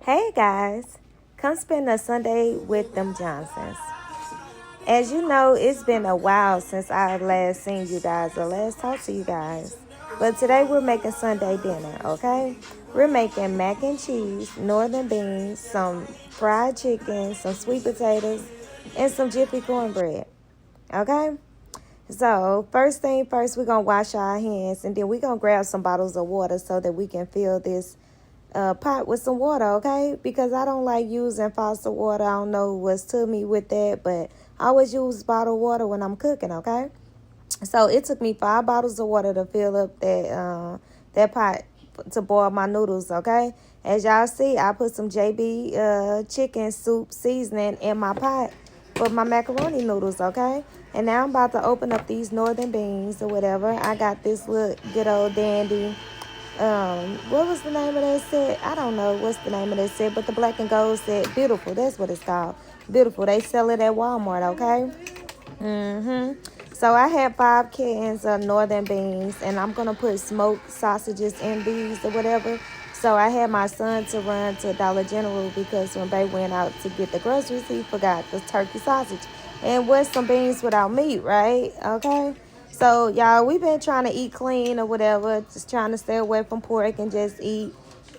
Hey guys, come spend a Sunday with them Johnsons. As you know, it's been a while since I last seen you guys or last talked to you guys. But today we're making Sunday dinner, okay? We're making mac and cheese, northern beans, some fried chicken, some sweet potatoes, and some jiffy cornbread, okay? So, first thing first, we're going to wash our hands and then we're going to grab some bottles of water so that we can fill this pot with some water, okay? Because I don't like using faucet water. I don't know what's to me with that, but I always use bottled water when I'm cooking, okay? So it took me 5 bottles of water to fill up that pot to boil my noodles, okay? As y'all see, I put some JB chicken soup seasoning in my pot for my macaroni noodles, okay? And now I'm about to open up these northern beans or whatever. I got this little good old dandy what was the name of that set? I don't know what's the name of that set, but the black and gold set, Beautiful, that's what it's called. Beautiful. They sell it at Walmart, okay? So I had 5 cans of northern beans, and I'm gonna put smoked sausages in these or whatever. So I had my son to run to Dollar General because when they went out to get the groceries, he forgot the turkey sausage. And what's some beans without meat, right? Okay. So y'all, we've been trying to eat clean or whatever, just trying to stay away from pork and just eat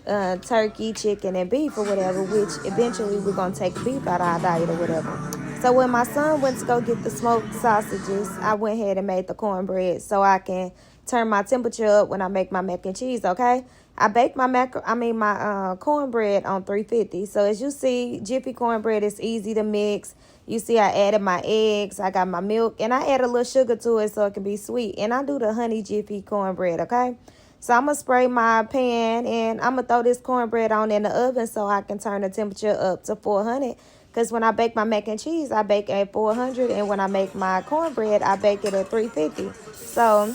turkey, chicken, and beef or whatever, which eventually we're going to take beef out of our diet or whatever. So when my son went to go get the smoked sausages, I went ahead and made the cornbread so I can turn my temperature up when I make my mac and cheese, okay? I baked my cornbread on 350. So as you see, Jiffy cornbread is easy to mix. You see I added my eggs, I got my milk, and I add a little sugar to it so it can be sweet. And I do the honey Jiffy cornbread, okay? So I'm going to spray my pan, and I'm going to throw this cornbread on in the oven so I can turn the temperature up to 400. Because when I bake my mac and cheese, I bake at 400. And when I make my cornbread, I bake it at 350. So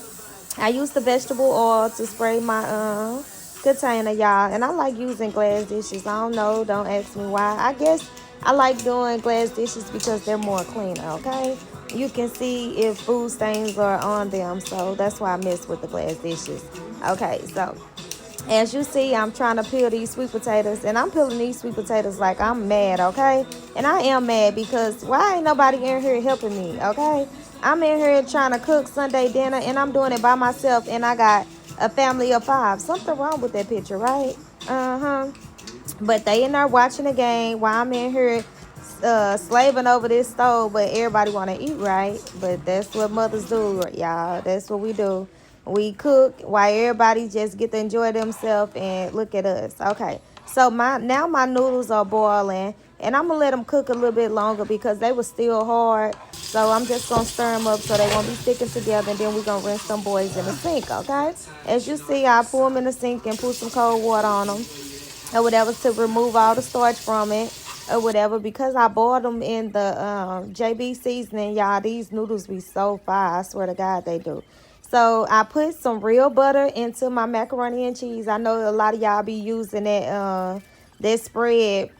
I use the vegetable oil to spray my container, y'all. And I like using glass dishes. I don't know. Don't ask me why. I guess I like doing glass dishes because they're more cleaner, okay? You can see if food stains are on them. So that's why I mess with the glass dishes. Okay, so as you see, I'm trying to peel these sweet potatoes, and I'm peeling these sweet potatoes like I'm mad, okay? And I am mad because why ain't nobody in here helping me, okay? I'm in here trying to cook Sunday dinner, and I'm doing it by myself, and I got a family of 5. Something wrong with that picture, right? But they in there watching the game while I'm in here slaving over this stove, but everybody want to eat, right? But that's what mothers do, y'all. That's what we do. We cook while everybody just get to enjoy themselves and look at us. Okay, so my noodles are boiling, and I'm gonna let them cook a little bit longer because they were still hard. So I'm just gonna stir them up so they won't be sticking together, and then we're gonna rinse them boys in the sink. Okay, as you see, I pour them in the sink and put some cold water on them or whatever to remove all the starch from it or whatever, because I boiled them in the JB seasoning, y'all. These noodles be so fire. I swear to God they do. So I put some real butter into my macaroni and cheese. I know a lot of y'all be using that spread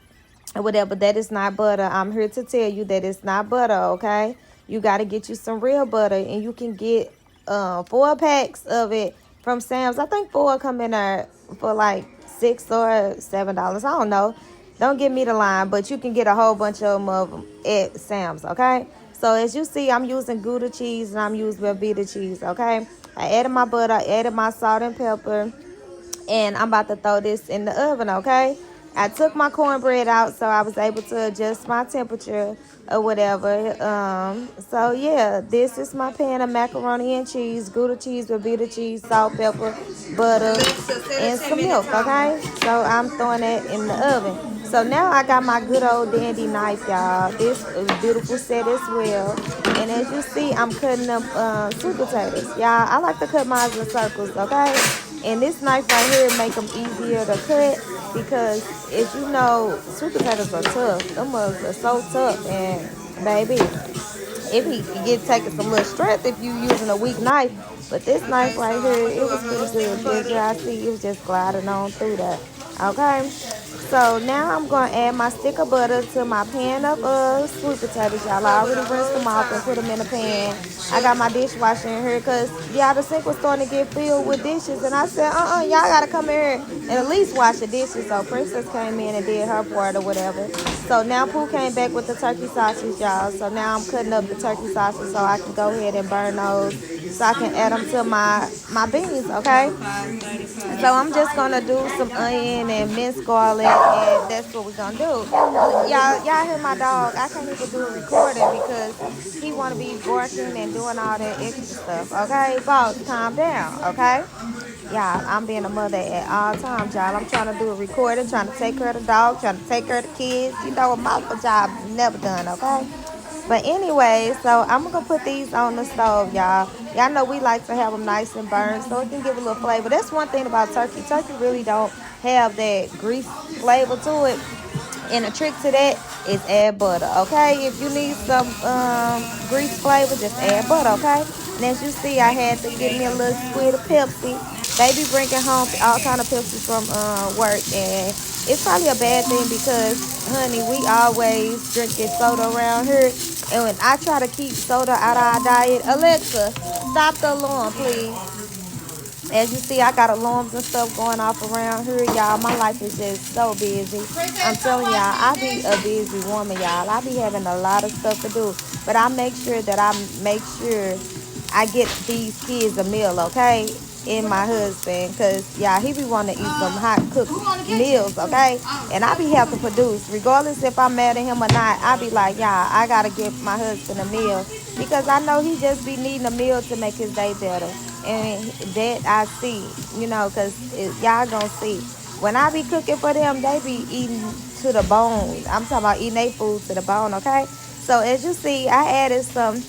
or whatever. That is not butter. I'm here to tell you that it's not butter, okay? You got to get you some real butter, and you can get 4 packs of it from Sam's. I think 4 come in there for like $6 or $7. I don't know. Don't give me the line, but you can get a whole bunch of them at Sam's, okay? So as you see, I'm using Gouda cheese and I'm using Vibez cheese, okay? I added my butter, I added my salt and pepper, and I'm about to throw this in the oven, okay? I took my cornbread out so I was able to adjust my temperature or whatever. So yeah, this is my pan of macaroni and cheese, Gouda cheese, Vibez cheese, salt, pepper, butter, and some milk, okay? So I'm throwing that in the oven. So now I got my good old dandy knife, y'all. This is a beautiful set as well. And as you see, I'm cutting up sweet potatoes. Y'all, I like to cut mine in circles, okay? And this knife right here make them easier to cut because, as you know, sweet potatoes are tough. Them are so tough, and baby, it be get taking some little strength if you using a weak knife. But this knife right here, it was pretty good. As y'all see, it was just gliding on through that. Okay. So now I'm going to add my stick of butter to my pan of sweet potatoes, y'all. I already rinsed them off and put them in the pan. I got my dishwasher in here because, yeah, the sink was starting to get filled with dishes. And I said, y'all got to come in here and at least wash the dishes. So Princess came in and did her part or whatever. So now Pooh came back with the turkey sausage, y'all. So now I'm cutting up the turkey sausage so I can go ahead and burn those so I can add them to my beans, okay? So I'm just gonna do some onion and minced garlic, and that's what we're gonna do. Y'all hear my dog? I can't even do a recording because he wanna be barking and doing all that extra stuff. Okay, boss, calm down. Okay, y'all, I'm being a mother at all times, y'all. I'm trying to do a recording, trying to take care of the dog, trying to take care of the kids. You know, a mouthful job never done. Okay. But anyway, so I'm gonna put these on the stove, y'all. Y'all know we like to have them nice and burned so it can give a little flavor. That's one thing about turkey. Turkey really don't have that grease flavor to it. And the trick to that is add butter, okay? If you need some grease flavor, just add butter, okay? And as you see, I had to get me a little squid of Pepsi. They be bringing home all kind of Pepsi from work, and it's probably a bad thing because, honey, we always drinking soda around here. And when I try to keep soda out of our diet, Alexa, stop the alarm, please. As you see, I got alarms and stuff going off around here, y'all. My life is just so busy. I'm telling y'all, I be a busy woman, y'all. I be having a lot of stuff to do. But I make sure that I get these kids a meal, okay? And my husband, because, y'all, he be wanting to eat some hot cooked meals, okay? And I be having to produce. Regardless if I'm mad at him or not, I be like, y'all, I got to give my husband a meal. Because I know he just be needing a meal to make his day better. And that I see, you know, because y'all gonna see. When I be cooking for them, they be eating to the bone. I'm talking about eating their food to the bone, okay? So as you see, I added some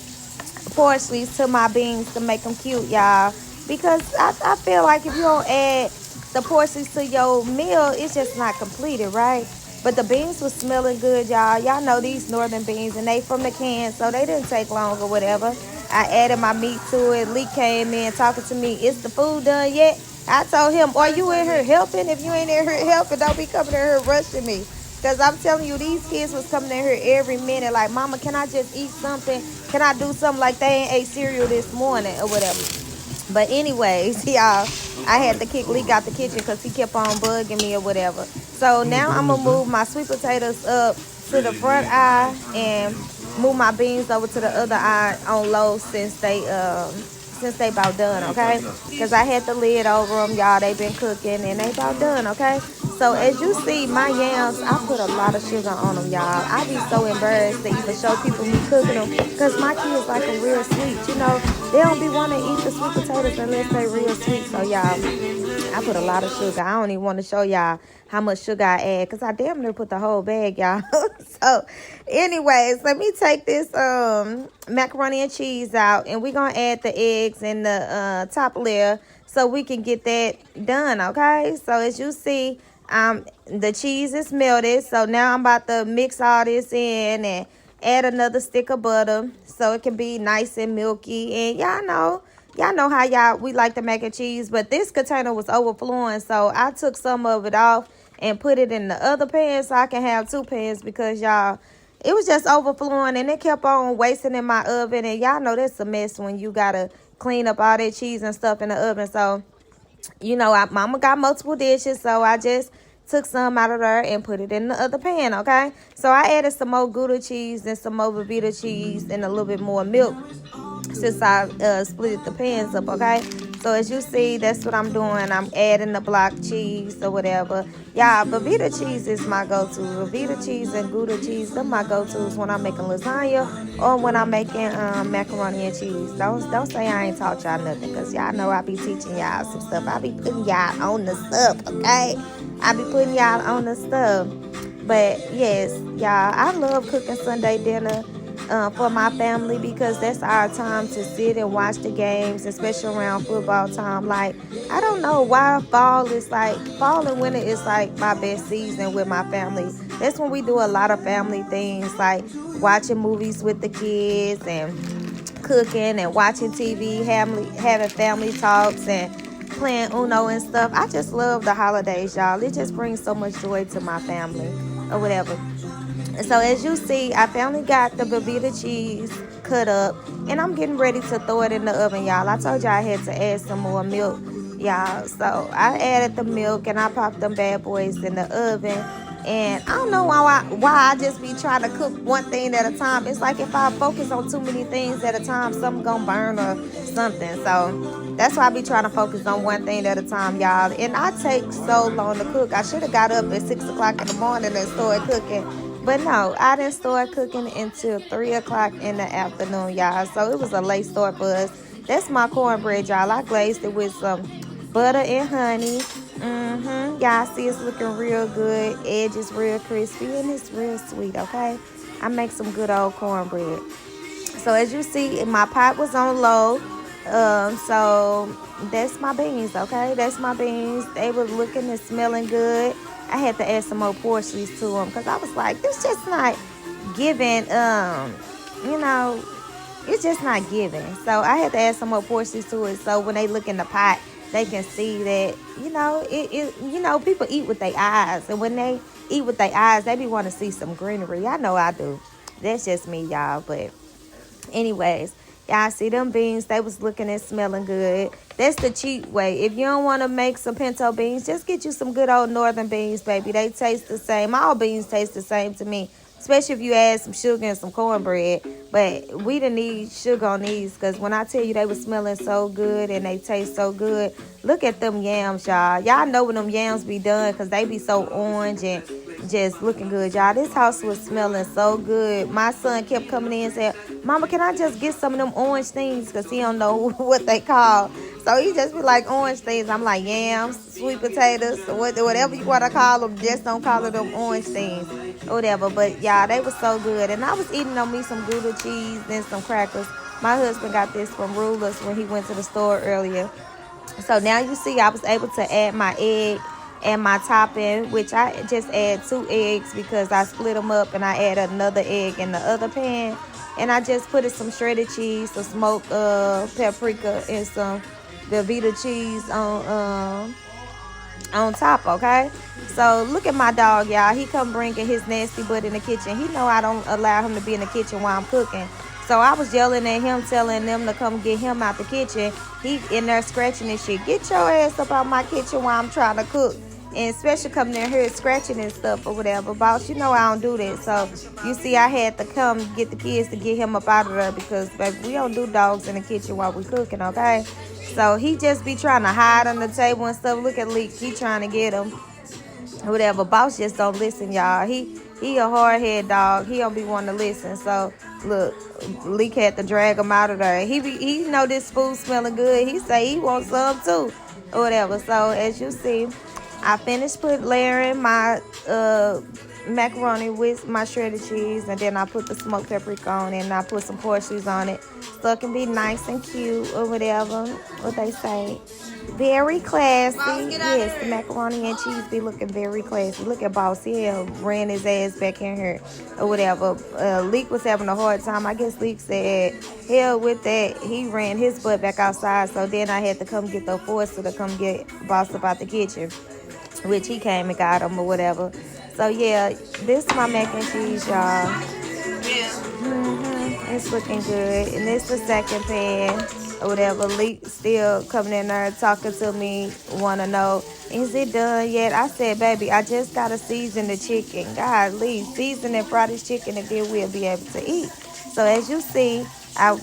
parsley to my beans to make them cute, y'all. Because I feel like if you don't add the parsley to your meal, it's just not completed, right? But the beans was smelling good, y'all. Y'all know these northern beans, and they from the can, so they didn't take long or whatever. I added my meat to it. Lee came in talking to me. Is the food done yet? I told him, are you in here helping? If you ain't in here helping, don't be coming in here rushing me. Because I'm telling you, these kids was coming in here every minute like, Mama, can I just eat something? Can I do something like they ain't ate cereal this morning or whatever? But anyways, y'all, I had to kick Lee out the kitchen because he kept on bugging me or whatever. So now I'm going to move my sweet potatoes up to the front eye and move my beans over to the other eye on low since they about done, okay? Because I had the lid over them, y'all. They been cooking and they about done, okay? So as you see, my yams, I put a lot of sugar on them, y'all. I be so embarrassed to even show people me cooking them because my kids like them real sweet, you know. They don't be wanting to eat the sweet potatoes unless they real sweet. So y'all, I put a lot of sugar. I don't even want to show y'all how much sugar I add because I damn near put the whole bag, y'all. So anyways, let me take this macaroni and cheese out, and we're gonna add the eggs in the top layer so we can get that done, okay? So as you see, the cheese is melted, so now I'm about to mix all this in and add another stick of butter so it can be nice and milky. And y'all know how we like the mac and cheese, but this container was overflowing, so I took some of it off and put it in the other pan so I can have two pans because, y'all, it was just overflowing and it kept on wasting in my oven. And y'all know that's a mess when you got to clean up all that cheese and stuff in the oven. So, you know, Mama got multiple dishes, so I just took some out of there and put it in the other pan, okay? So I added some more Gouda cheese and some more Vibez cheese and a little bit more milk since I split the pans up, okay? So as you see, that's what I'm doing. I'm adding the block cheese or whatever. Yeah, Vibez cheese is my go-to. Vibez cheese and Gouda cheese, they're my go-tos when I'm making lasagna or when I'm making macaroni and cheese. Don't say I ain't taught y'all nothing, because y'all know I be teaching y'all some stuff. I be putting y'all on the stuff, okay? I be putting y'all on the stuff. But yes, y'all, I love cooking Sunday dinner for my family because that's our time to sit and watch the games, especially around football time. Like, I don't know why fall and winter is like my best season with my family. That's when we do a lot of family things, like watching movies with the kids and cooking and watching TV, having family talks and playing Uno and stuff. I just love the holidays, y'all. It just brings so much joy to my family or whatever. So as you see, I finally got the Vibez cheese cut up, and I'm getting ready to throw it in the oven, y'all. I told y'all I had to add some more milk, y'all. So I added the milk, and I popped them bad boys in the oven. And I don't know why I just be trying to cook one thing at a time. It's like if I focus on too many things at a time, something gonna burn or something. So that's why I be trying to focus on one thing at a time, y'all. And I take so long to cook. I should have got up at 6 o'clock in the morning and started cooking. But no, I didn't start cooking until 3 o'clock in the afternoon, y'all. So it was a late start for us. That's my cornbread, y'all. I glazed it with some butter and honey. Y'all see it's looking real good. Edge is real crispy and it's real sweet, okay? I make some good old cornbread. So as you see, my pot was on low. So that's my beans, okay? That's my beans. They were looking and smelling good. I had to add some more portions to them because I was like, this just not giving, you know, it's just not giving. So I had to add some more portions to it. So when they look in the pot, they can see that, people eat with their eyes. And when they eat with their eyes, they be want to see some greenery. I know I do. That's just me, y'all. But anyways, y'all see them beans, they was looking and smelling good. That's the cheap way. If you don't want to make some pinto beans, just get you some good old northern beans, baby. They taste the same. All beans taste the same to me, especially if you add some sugar and some cornbread. But we didn't need sugar on these because when I tell you they were smelling so good and they taste so good, look at them yams, y'all. Y'all know when them yams be done because they be so orange and just looking good, y'all. This house was smelling so good. My son kept coming in and said, Mama, can I just get some of them orange things? Because he don't know what they call. So he just be like, orange things. I'm like, yams, sweet potatoes, whatever you want to call them. Just don't call it them orange things or whatever. But, y'all, they were so good. And I was eating on me some Gouda cheese and some crackers. My husband got this from Rulers when he went to the store earlier. So now you see I was able to add my egg and my topping, which I just add 2 eggs because I split them up and I add another egg in the other pan. And I just put some shredded cheese, some smoked paprika, and some Velveeta cheese on top, okay? So look at my dog, y'all. He come bringing his nasty butt in the kitchen. He know I don't allow him to be in the kitchen while I'm cooking. So I was yelling at him, telling them to come get him out the kitchen. He in there scratching and shit. Get your ass up out my kitchen while I'm trying to cook. And especially coming in here scratching and stuff or whatever. Boss, you know I don't do that. So you see I had to come get the kids to get him up out of there because, baby, we don't do dogs in the kitchen while we cooking, okay? So he just be trying to hide on the table and stuff. Look at Leek. He trying to get him. Whatever. Boss just don't listen, y'all. He a hard-head dog. He don't be wanting to listen. So, look, Leek had to drag him out of there. He know this food smelling good. He say he wants some too or whatever. So, as you see, I finished layering my macaroni with my shredded cheese, and then I put the smoked paprika on it, and I put some portions on it so it can be nice and cute or whatever, what they say. Very classy. Yes, the macaroni and cheese be looking very classy. Look at Boss. He ran his ass back in here or whatever. Leek was having a hard time. I guess Leek said, hell with that. He ran his butt back outside, so then I had to come get the forcer to come get Boss up out the kitchen, which he came and got him or whatever. So, yeah, this is my mac and cheese, y'all. It's looking good. And this the second pan or whatever. Leek still coming in there talking to me, want to know, is it done yet? I said, baby, I just got to season the chicken. Golly, season and fry this chicken, and then we'll be able to eat. So, as you see, I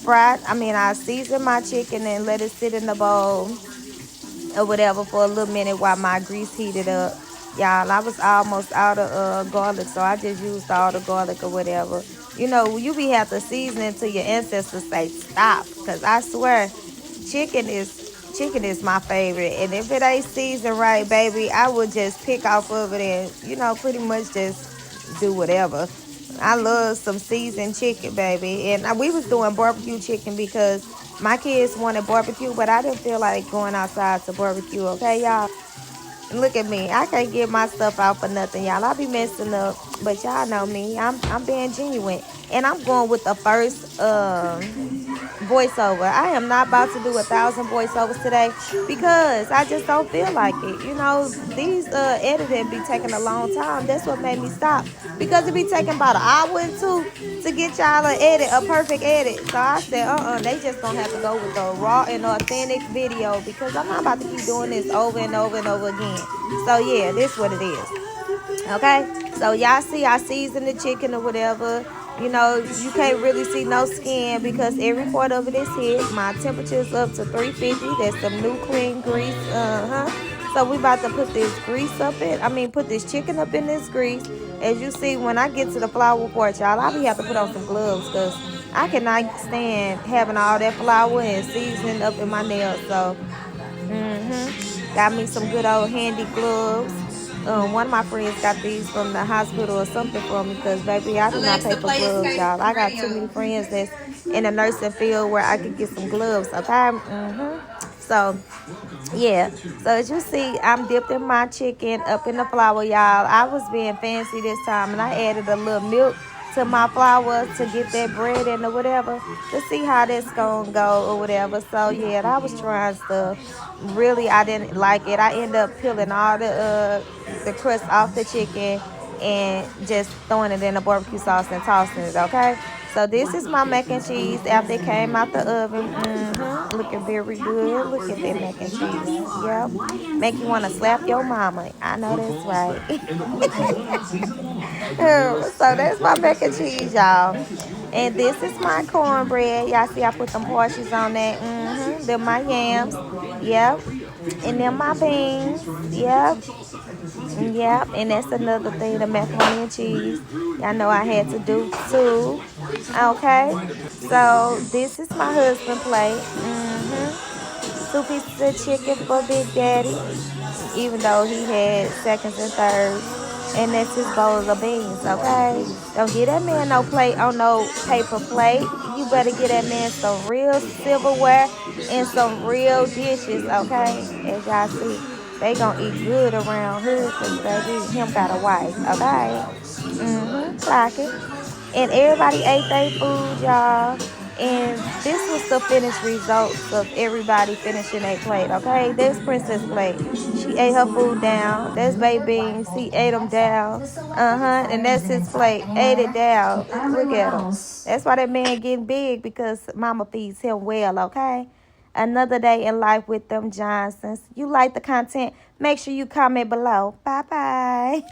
seasoned my chicken and let it sit in the bowl or whatever for a little minute while my grease heated up. Y'all, I was almost out of garlic, so I just used all the garlic or whatever. You know, you be have to season until your ancestors say stop. Because I swear, chicken is my favorite. And if it ain't seasoned right, baby, I would just pick off of it and, pretty much just do whatever. I love some seasoned chicken, baby. And we was doing barbecue chicken because my kids wanted barbecue, but I didn't feel like going outside to barbecue, okay, y'all? Look at me. I can't get my stuff out for nothing, y'all. I be messing up, but y'all know me. I'm being genuine. And I'm going with the first voiceover. I am not about to do 1,000 voiceovers today because I just don't feel like it. You know, these editing be taking a long time. That's what made me stop, because it be taking about an hour and two to get y'all a perfect edit. So I said, they just gonna have to go with the raw and authentic video, because I'm not about to keep doing this over and over and over again. So yeah, this what it is. Okay, so y'all see I season the chicken or whatever. You know, you can't really see no skin because every part of it is hit. My temperature is up to 350. That's some new clean grease. So we about to put this put this chicken up in this grease. As you see, when I get to the flour part, y'all, I be have to put on some gloves because I cannot stand having all that flour and seasoning up in my nails. So got me some good old handy gloves. One of my friends got these from the hospital or something for me, because baby, I do not pay for gloves, y'all. I got too many friends that's in the nursing field where I could get some gloves, okay? So yeah, so as you see, I'm dipping my chicken up in the flour, y'all. I was being fancy this time, and I added a little milk to my flour to get that bread in or whatever, to see how that's gonna go or whatever. So yeah, I was trying stuff. Really, I didn't like it. I ended up peeling all the crust off the chicken and just throwing it in the barbecue sauce and tossing it. Okay, so this is my mac and cheese after it came out the oven. Looking very good. Look at that mac and cheese. Yep. Make you want to slap your mama. I know that's right. So that's my mac and cheese, y'all. And this is my cornbread. Y'all see I put some portions on that. Then my yams. Yep. And then my beans. Yep. Yep. And that's another thing, the macaroni and cheese. Y'all know I had to do too. Okay. So this is my husband's plate. 2 pieces of chicken for Big Daddy, even though he had seconds and thirds. And that's his bowl of beans, okay? Don't get that man no plate on no paper plate. You better get that man some real silverware and some real dishes, okay? As y'all see, they gonna eat good around here, because baby, him got a wife, okay? Clock it. And everybody ate their food, y'all. And this was the finished results of everybody finishing their plate, okay? There's Princess' plate. She ate her food down. There's Baby Beans. He ate them down. And that's his plate. Ate it down. Look at him. That's why that man getting big, because mama feeds him well, okay? Another day in life with them Johnsons. You like the content? Make sure you comment below. Bye-bye.